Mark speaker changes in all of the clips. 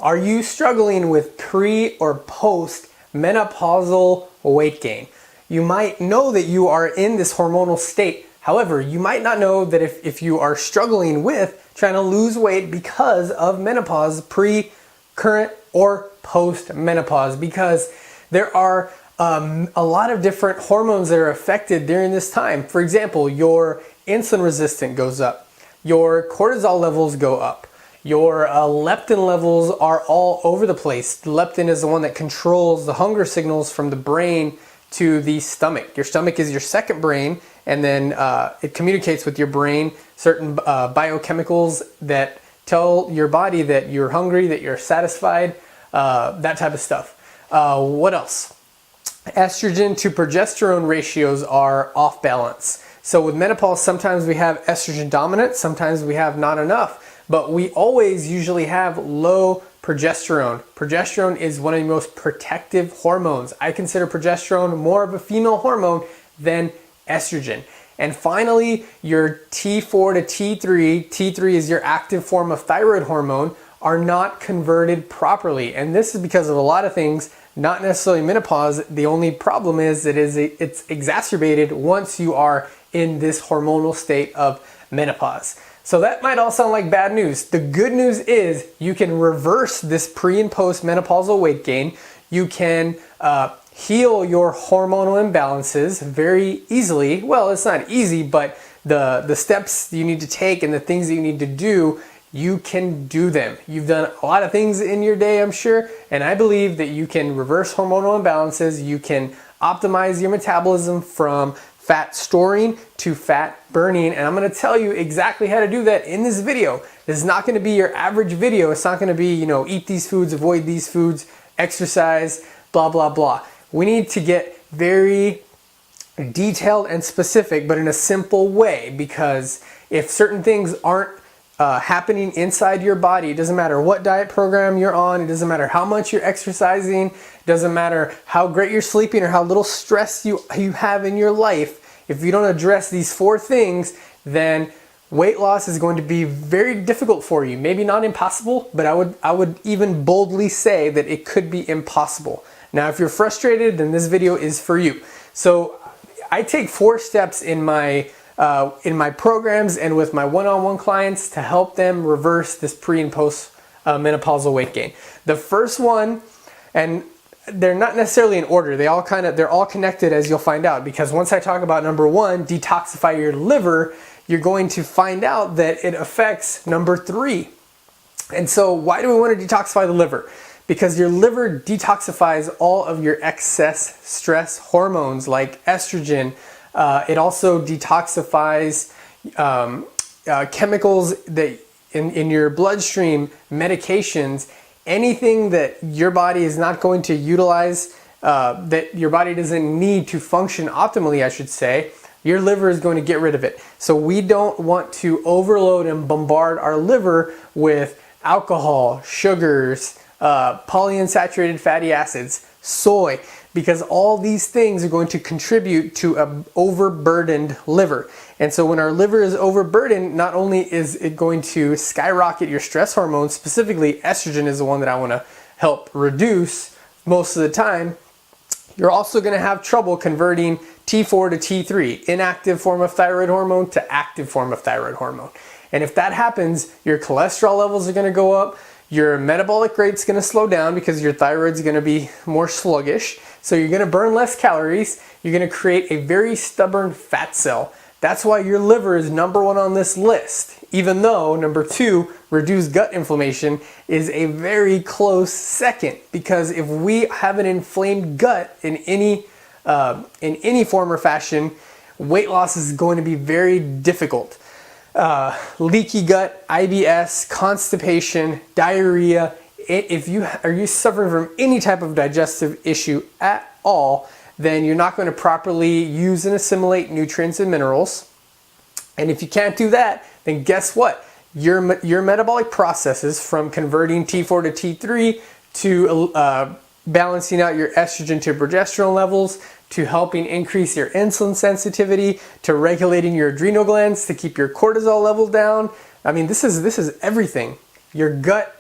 Speaker 1: Are you struggling with pre or post menopausal weight gain? You might know that you are in this hormonal state. However, you might not know that if you are struggling with trying to lose weight because of menopause, pre, current, or post menopause, because there are a lot of different hormones that are affected during this time. For example, your insulin resistance goes up, your cortisol levels go up, your leptin levels are all over the place. Leptin is the one that controls the hunger signals from the brain to the stomach. Your stomach is your second brain, and then it communicates with your brain certain biochemicals that tell your body that you're hungry, that you're satisfied, that type of stuff. What else? Estrogen to progesterone ratios are off balance. So with menopause, sometimes we have estrogen dominant, sometimes we have not enough, but we always usually have low progesterone. Progesterone is one of the most protective hormones. I consider progesterone more of a female hormone than estrogen. And finally, your T4 to T3, T3 is your active form of thyroid hormone, are not converted properly. And this is because of a lot of things, not necessarily menopause. The only problem is that it's exacerbated once you are in this hormonal state of menopause. So that might all sound like bad news. The good news is you can reverse this pre and post menopausal weight gain. You can heal your hormonal imbalances very easily. Well, it's not easy, but the steps you need to take and the things that you need to do, you can do them. You've done a lot of things in your day, I'm sure, and I believe that you can reverse hormonal imbalances. You can optimize your metabolism from fat storing to fat burning, and I'm going to tell you exactly how to do that in this video. This is not going to be your average video. It's not going to be, eat these foods, avoid these foods, exercise, blah, blah, blah. We need to get very detailed and specific, but in a simple way, because if certain things aren't happening inside your body, it doesn't matter what diet program you're on, it doesn't matter how much you're exercising, it doesn't matter how great you're sleeping or how little stress you have in your life. If you don't address these 4 things, then weight loss is going to be very difficult for you. Maybe not impossible, but I would even boldly say that it could be impossible. Now, if you're frustrated, then this video is for you. So I take 4 steps in my programs and with my one-on-one clients to help them reverse this pre and post menopausal weight gain. The first one, and they're not necessarily in order, they're all connected, as you'll find out, because once I talk about number 1, detoxify your liver, you're going to find out that it affects number 3. And so why do we want to detoxify the liver? Because your liver detoxifies all of your excess stress hormones like estrogen. It also detoxifies chemicals that in your bloodstream, medications, anything that your body is not going to utilize, that your body doesn't need to function optimally, I should say, your liver is going to get rid of it. So we don't want to overload and bombard our liver with alcohol, sugars, polyunsaturated fatty acids, soy, because all these things are going to contribute to an overburdened liver. And so when our liver is overburdened, not only is it going to skyrocket your stress hormones, specifically estrogen is the one that I want to help reduce most of the time, you're also going to have trouble converting T4 to T3, inactive form of thyroid hormone to active form of thyroid hormone. And if that happens, your cholesterol levels are going to go up, your metabolic rate's going to slow down because your thyroid's going to be more sluggish. So you're going to burn less calories. You're going to create a very stubborn fat cell. That's why your liver is number 1 on this list, even though number 2, reduced gut inflammation, is a very close second. Because if we have an inflamed gut in any form or fashion, weight loss is going to be very difficult. Leaky gut, IBS, constipation, diarrhea. If you suffering from any type of digestive issue at all, then you're not going to properly use and assimilate nutrients and minerals. And if you can't do that, then guess what? Your metabolic processes, from converting T4 to T3 to balancing out your estrogen to progesterone levels, to helping increase your insulin sensitivity, to regulating your adrenal glands to keep your cortisol level down. I mean, this is everything. Your gut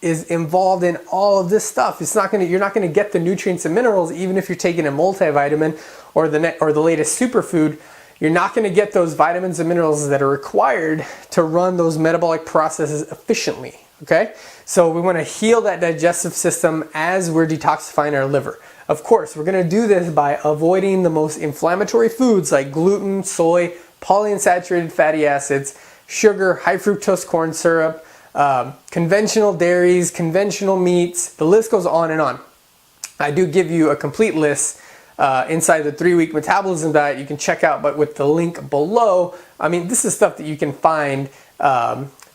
Speaker 1: is involved in all of this stuff. You're not gonna get the nutrients and minerals even if you're taking a multivitamin or the latest superfood. You're not gonna get those vitamins and minerals that are required to run those metabolic processes efficiently, okay? So we wanna heal that digestive system as we're detoxifying our liver. Of course, we're gonna do this by avoiding the most inflammatory foods like gluten, soy, polyunsaturated fatty acids, sugar, high fructose corn syrup, conventional dairies, conventional meats, the list goes on and on. I do give you a complete list inside the 3-week metabolism diet you can check out, but with the link below. I mean, this is stuff that you can find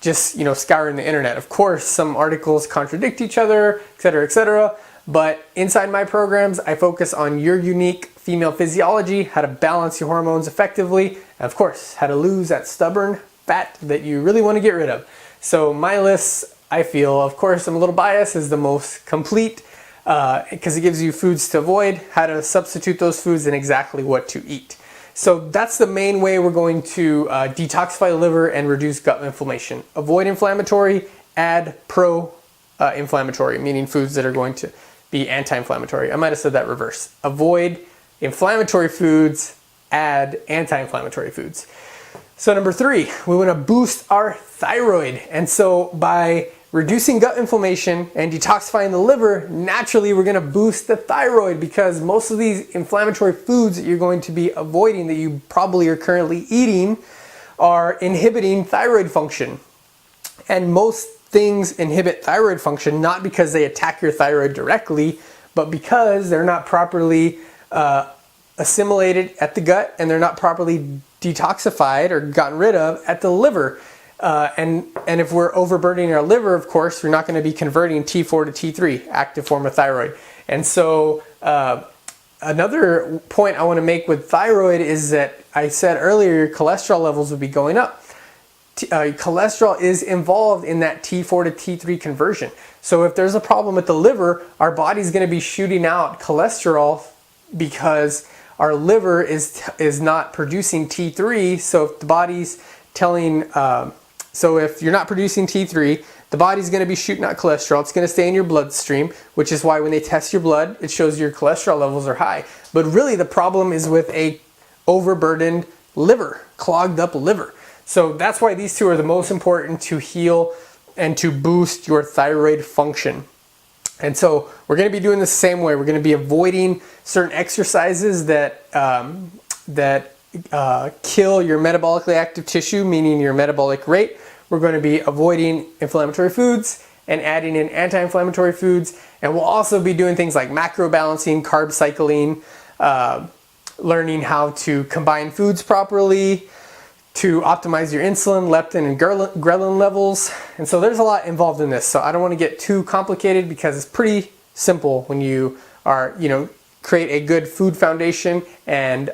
Speaker 1: just scouring the internet. Of course, some articles contradict each other, etc., but inside my programs, I focus on your unique female physiology, how to balance your hormones effectively, and of course, how to lose that stubborn fat that you really want to get rid of. So my list, I feel, of course, I'm a little biased, is the most complete because it gives you foods to avoid, how to substitute those foods, and exactly what to eat. So that's the main way we're going to detoxify the liver and reduce gut inflammation. Avoid inflammatory, add pro-inflammatory, meaning foods that are going to be anti-inflammatory. I might have said that reverse. Avoid inflammatory foods, add anti-inflammatory foods. So number 3, we want to boost our thyroid. And so by reducing gut inflammation and detoxifying the liver, naturally we're going to boost the thyroid, because most of these inflammatory foods that you're going to be avoiding, that you probably are currently eating, are inhibiting thyroid function. And most things inhibit thyroid function not because they attack your thyroid directly, but because they're not properly assimilated at the gut, and they're not properly detoxified or gotten rid of at the liver. And if we're overburdening our liver, of course, we're not going to be converting T4 to T3, active form of thyroid. And so another point I want to make with thyroid is that I said earlier your cholesterol levels would be going up. Cholesterol is involved in that T4 to T3 conversion. So if there's a problem with the liver, our body's going to be shooting out cholesterol because our liver is not producing T3. So if the body's telling, so if you're not producing T3, the body's going to be shooting out cholesterol. It's going to stay in your bloodstream, which is why when they test your blood, it shows your cholesterol levels are high. But really the problem is with a overburdened liver, clogged up liver. So that's why these two are the most important to heal and to boost your thyroid function. And so we're going to be doing the same way. We're going to be avoiding certain exercises that kill your metabolically active tissue, meaning your metabolic rate. We're going to be avoiding inflammatory foods and adding in anti-inflammatory foods. And we'll also be doing things like macro balancing, carb cycling, learning how to combine foods properly, to optimize your insulin, leptin, and ghrelin levels. And so there's a lot involved in this. So I don't want to get too complicated because it's pretty simple when you are, create a good food foundation and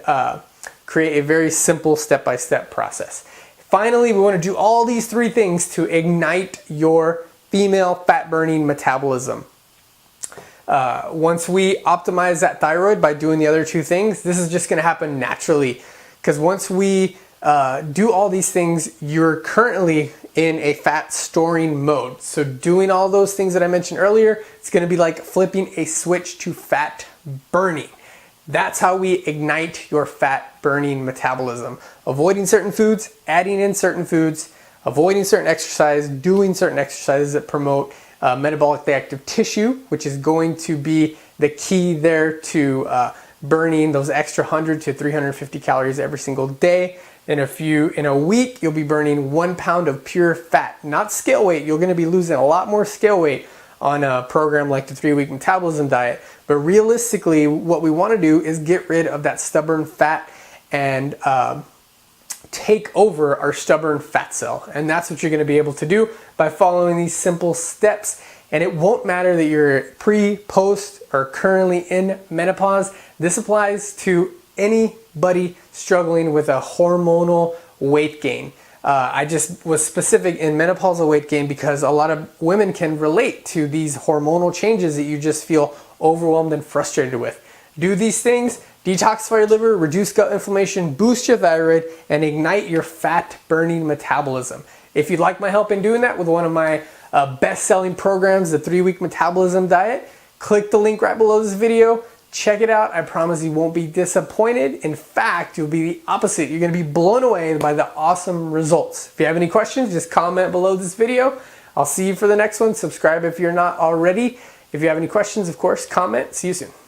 Speaker 1: create a very simple step-by-step process. Finally, we want to do all these 3 things to ignite your female fat-burning metabolism. Once we optimize that thyroid by doing the other 2 things, this is just going to happen naturally. Because once we do all these things, you're currently in a fat storing mode. So doing all those things that I mentioned earlier, it's going to be like flipping a switch to fat burning. That's how we ignite your fat burning metabolism. Avoiding certain foods, adding in certain foods, avoiding certain exercise, doing certain exercises that promote metabolically active tissue, which is going to be the key there to burning those extra 100 to 350 calories every single day. In a week, you'll be burning 1 pound of pure fat, not scale weight. You're going to be losing a lot more scale weight on a program like the 3-week metabolism diet. But realistically, what we want to do is get rid of that stubborn fat and take over our stubborn fat cell. And that's what you're going to be able to do by following these simple steps. And it won't matter that you're pre, post, or currently in menopause. This applies to anybody struggling with a hormonal weight gain. I just was specific in menopausal weight gain because a lot of women can relate to these hormonal changes that you just feel overwhelmed and frustrated with. Do these things, detoxify your liver, reduce gut inflammation, boost your thyroid, and ignite your fat burning metabolism. If you'd like my help in doing that with one of my best-selling programs, the 3-week metabolism diet, click the link right below this video. Check it out. I promise you won't be disappointed. In fact, you'll be the opposite. You're going to be blown away by the awesome results. If you have any questions, just comment below this video. I'll see you for the next one. Subscribe if you're not already. If you have any questions, of course, comment. See you soon.